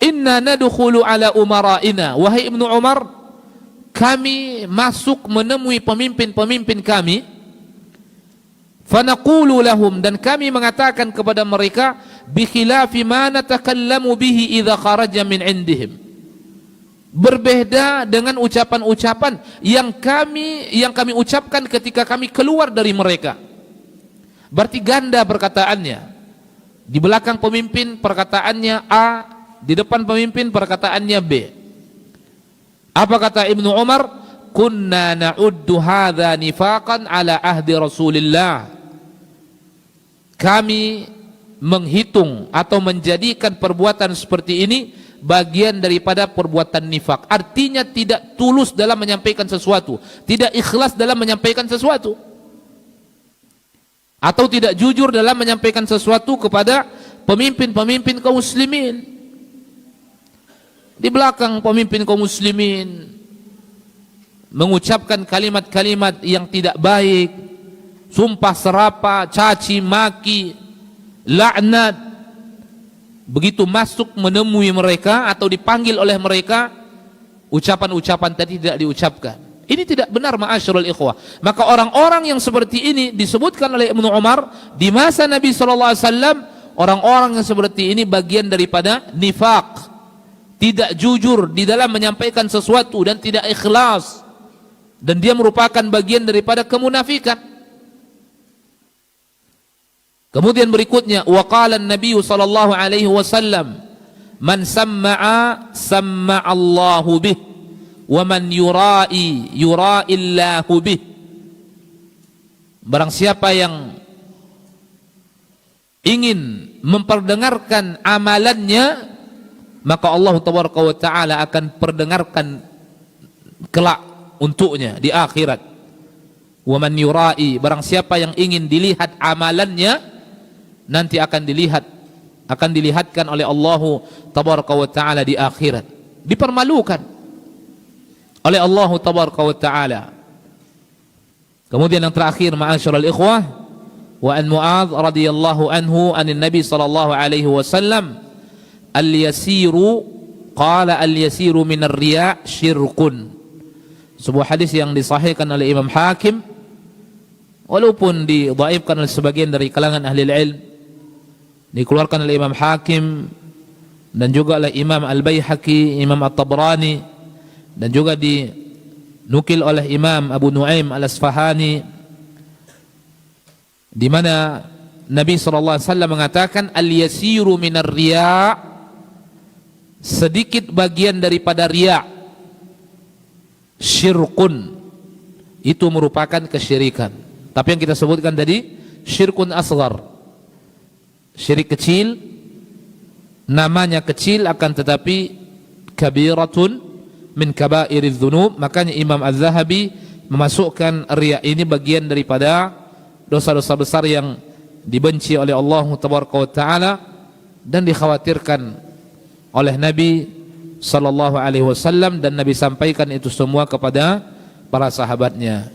inna nadkhulu ala umara'ina, wahai Ibnu Umar, kami masuk menemui pemimpin-pemimpin kami, fanaqulu lahum, dan kami mengatakan kepada mereka, bi khilafi ma natakallamu bihi idza kharaja min indihim, berbeda dengan ucapan-ucapan yang kami ucapkan ketika kami keluar dari mereka. Berarti ganda perkataannya. Di belakang pemimpin perkataannya A, di depan pemimpin perkataannya B. Apa kata Ibnu Umar? Kunna na'uddu hadza nifaqan ala ahdi Rasulillah. Kami menghitung atau menjadikan perbuatan seperti ini bagian daripada perbuatan nifak. Artinya tidak tulus dalam menyampaikan sesuatu, tidak ikhlas dalam menyampaikan sesuatu, atau tidak jujur dalam menyampaikan sesuatu kepada pemimpin-pemimpin kaum muslimin. Di belakang pemimpin kaum muslimin mengucapkan kalimat-kalimat yang tidak baik, sumpah serapa, caci maki, laknat. Begitu masuk menemui mereka atau dipanggil oleh mereka, ucapan-ucapan tadi tidak diucapkan. Ini tidak benar, ma'asyiral ikhwah. Maka orang-orang yang seperti ini disebutkan oleh Ibnu Umar di masa Nabi SAW, orang-orang yang seperti ini bagian daripada nifaq, tidak jujur di dalam menyampaikan sesuatu dan tidak ikhlas, dan dia merupakan bagian daripada kemunafikan. Kemudian berikutnya, wa qala an-nabiy sallallahu alaihi wasallam, man samma'a samma'allahu bih, wa man yura'i yura'illahu bih. Barang siapa yang ingin memperdengarkan amalannya, maka Allah tabaraka wa ta'ala akan perdengarkan kelak untuknya di akhirat. Wa man yura'i, barang siapa yang ingin dilihat amalannya, nanti akan dilihatkan oleh Allah tabaraka wa ta'ala di akhirat, dipermalukan oleh Allah tabaraka wa ta'ala. Kemudian yang terakhir, ma'asyiral ikhwah, wa an Mu'adz radhiyallahu anhu anin Nabi sallallahu alaihi wasallam, al-yasiru qala al-yasiru minar riya' syirkun. Sebuah hadis yang disahihkan oleh Imam Hakim, walaupun didhaifkan oleh sebagian dari kalangan ahli ilm, dikeluarkan oleh Imam Hakim dan juga oleh Imam Al-Baihaqi, Imam At-Tabrani, dan juga dinukil oleh Imam Abu Nuaim Al-Asfahani, di mana Nabi SAW mengatakan al-yasiru minar riya', sedikit bagian daripada riya', syirkun, itu merupakan kesyirikan. Tapi yang kita sebutkan tadi syirkun asghar, syirik kecil, namanya kecil akan tetapi kabiratun min kabairiz dzunub. Makanya Imam Az-Zahabi memasukkan riya ini bagian daripada dosa-dosa besar yang dibenci oleh Allah tabaraka wa taala dan dikhawatirkan oleh Nabi sallallahu alaihi wasallam, dan Nabi sampaikan itu semua kepada para sahabatnya.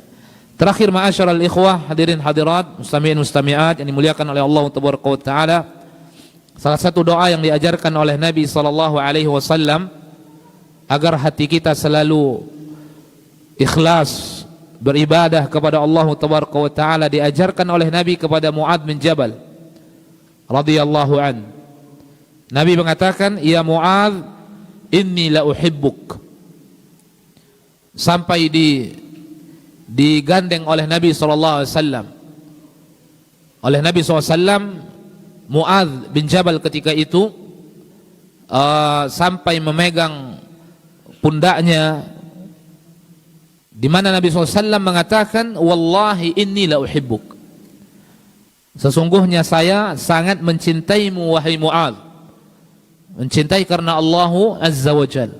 Terakhir, ma'asyiral ikhwah, hadirin hadirat, mustami'in mustami'at yang dimuliakan oleh Allah tabaraka wa taala, salah satu doa yang diajarkan oleh Nabi sallallahu alaihi wasallam agar hati kita selalu ikhlas beribadah kepada Allah tabaraka wa taala, diajarkan oleh Nabi kepada Mu'adz bin Jabal radhiyallahu an. Nabi mengatakan, ya Mu'adz, inni la uhibbuk, sampai digandeng oleh Nabi SAW. Oleh Nabi SAW, Mu'adz bin Jabal ketika itu sampai memegang pundaknya, di mana Nabi SAW mengatakan, wallahi inni la uhibbuk, sesungguhnya saya sangat mencintaimu wahai Mu'adz, mencintai karena Allah Azza wa Jal.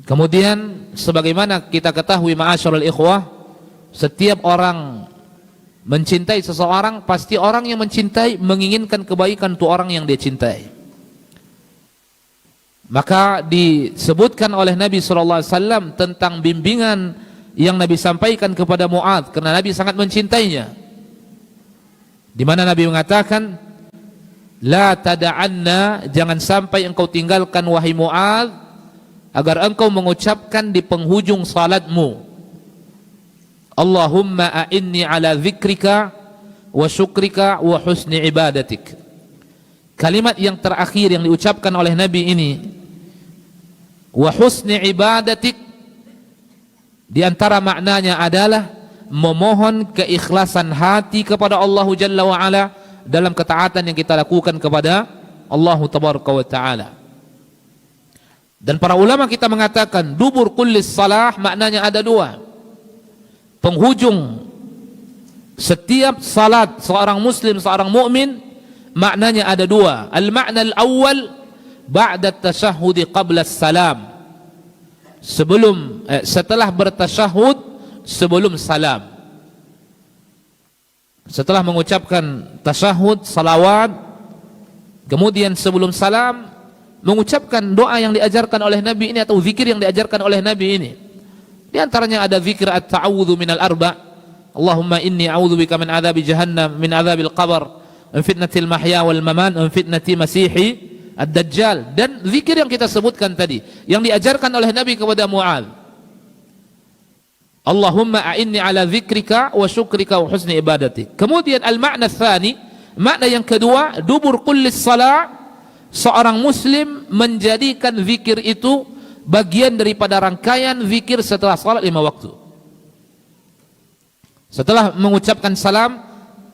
Kemudian sebagaimana kita ketahui, ma'asyiral ikhwah, setiap orang mencintai seseorang, pasti orang yang mencintai menginginkan kebaikan untuk orang yang dia cintai. Maka disebutkan oleh Nabi SAW tentang bimbingan yang Nabi sampaikan kepada Mu'adz, karena Nabi sangat mencintainya, di mana Nabi mengatakan, la tada'anna, jangan sampai engkau tinggalkan wahai Mu'adz, agar engkau mengucapkan di penghujung salatmu, Allahumma a'inni ala dzikrika wa syukrika wa husni ibadatik. Kalimat yang terakhir yang diucapkan oleh Nabi ini, wa husni ibadatik, di antara maknanya adalah memohon keikhlasan hati kepada Allah Jalla wa Ala dalam ketaatan yang kita lakukan kepada Allah Tabaraka wa Ta'ala. Dan para ulama kita mengatakan dubur kullis salah maknanya ada dua. Penghujung setiap salat seorang muslim, seorang mukmin, maknanya ada dua. Al-ma'na al-awwal ba'da at-tashahhud qabla as-salam. Setelah bertasyahud sebelum salam. Setelah mengucapkan tasyahud, salawat, kemudian sebelum salam mengucapkan doa yang diajarkan oleh Nabi ini atau zikir yang diajarkan oleh Nabi ini. Di antaranya ada zikir at-ta'awudzu minal arba'. Allahumma inni a'udzubika min adzabi jahannam, min adzabil qabr, min fitnatil mahya wal mamat, min fitnati masihi ad-dajjal. Dan zikir yang kita sebutkan tadi yang diajarkan oleh Nabi kepada Mu'adz. Allahumma a'inni ala dzikrika wa syukrika wa husni ibadatik. Kemudian al-ma'na tsani, makna yang kedua, dubur kullis salat, seorang muslim menjadikan zikir itu bagian daripada rangkaian zikir setelah salat 5 waktu. Setelah mengucapkan salam,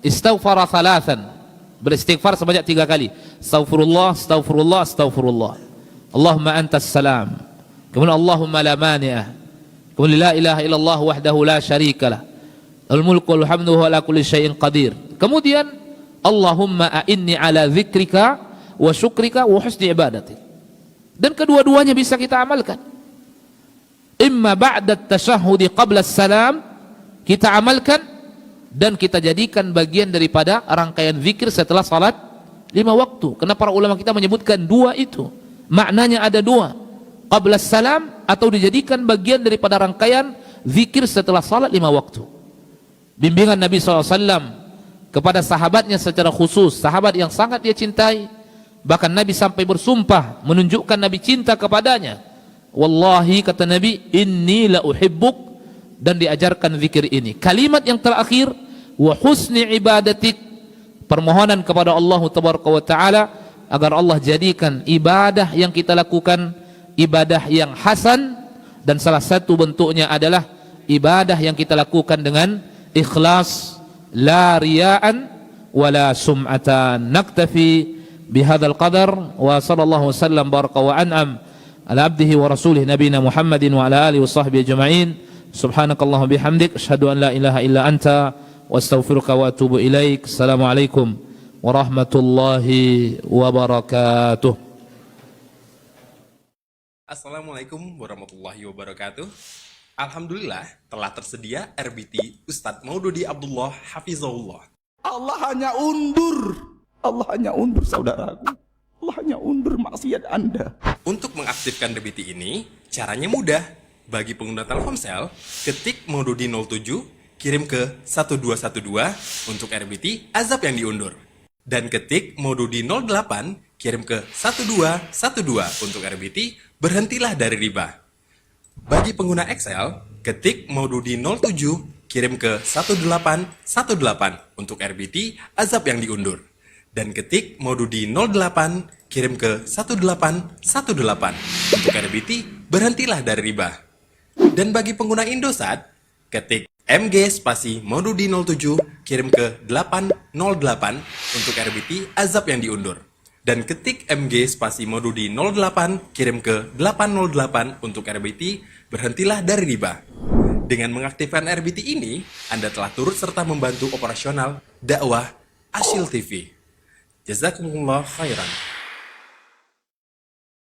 istaghfara thalathan, beristighfar sebanyak 3 kali. Astaghfirullah, astaghfirullah, astaghfirullah. Allahumma antas salam. Kemudian Allahumma la mani'ah. Kemudian la ilaha illallah wahdahu la syarikalah. Al-mulku wal hamdu wa ala kulli syai'in qadir. Kemudian Allahumma a'inni ala dzikrika wa syukrika wa husni ibadatik. Dan kedua-duanya bisa kita amalkan. Imma ba'da at-tashahhud qabla as-salam, kita amalkan dan kita jadikan bagian daripada rangkaian zikir setelah salat 5 waktu. Karena para ulama kita menyebutkan dua itu. Maknanya ada dua. Qabla as-salam atau dijadikan bagian daripada rangkaian zikir setelah salat 5 waktu. Bimbingan Nabi SAW kepada sahabatnya secara khusus, sahabat yang sangat dia cintai. Bahkan Nabi sampai bersumpah menunjukkan Nabi cinta kepadanya. Wallahi, kata Nabi, inni la uhibbuk, dan diajarkan zikir ini. Kalimat yang terakhir, wa husni ibadatik, permohonan kepada Allah Tabaraka wa Ta'ala agar Allah jadikan ibadah yang kita lakukan ibadah yang hasan, dan salah satu bentuknya adalah ibadah yang kita lakukan dengan ikhlas, la riya'an wala sum'atan. Naktafi bihadzal qadar wa sallallahu wasallam baraka wa an'am ala abdihi wa rasulih nabiyina Muhammadin wa ala alihi wa sahbihi ajma'in. Subhanakallahumma bihamdik asyhadu an la ilaha illa anta wa astaghfiruka wa atubu ilaik. Assalamualaikum warahmatullahi wabarakatuh. Assalamualaikum warahmatullahi wabarakatuh. Alhamdulillah telah tersedia RBT Ustadz Maududi Abdullah Hafizahullah. Allah hanya undur. Allah hanya undur, saudaraku. Allah hanya undur maksiat Anda. Untuk mengaktifkan RBT ini, caranya mudah. Bagi pengguna Telkomsel, ketik Maududi 07, kirim ke 1212 untuk RBT azab yang diundur. Dan ketik Maududi 08, kirim ke 1212 untuk RBT berhentilah dari riba. Bagi pengguna Excel, ketik Maududi 07, kirim ke 1818 untuk RBT azab yang diundur. Dan ketik Maududi 08, kirim ke 1818 untuk RBT berhentilah dari riba. Dan bagi pengguna Indosat, ketik MG spasi Maududi 07, kirim ke 808 untuk RBT azab yang diundur. Dan ketik MG spasi Maududi 08, kirim ke 808 untuk RBT berhentilah dari riba. Dengan mengaktifkan RBT ini, Anda telah turut serta membantu operasional dakwah Asyil TV. Jazakumullah khairan.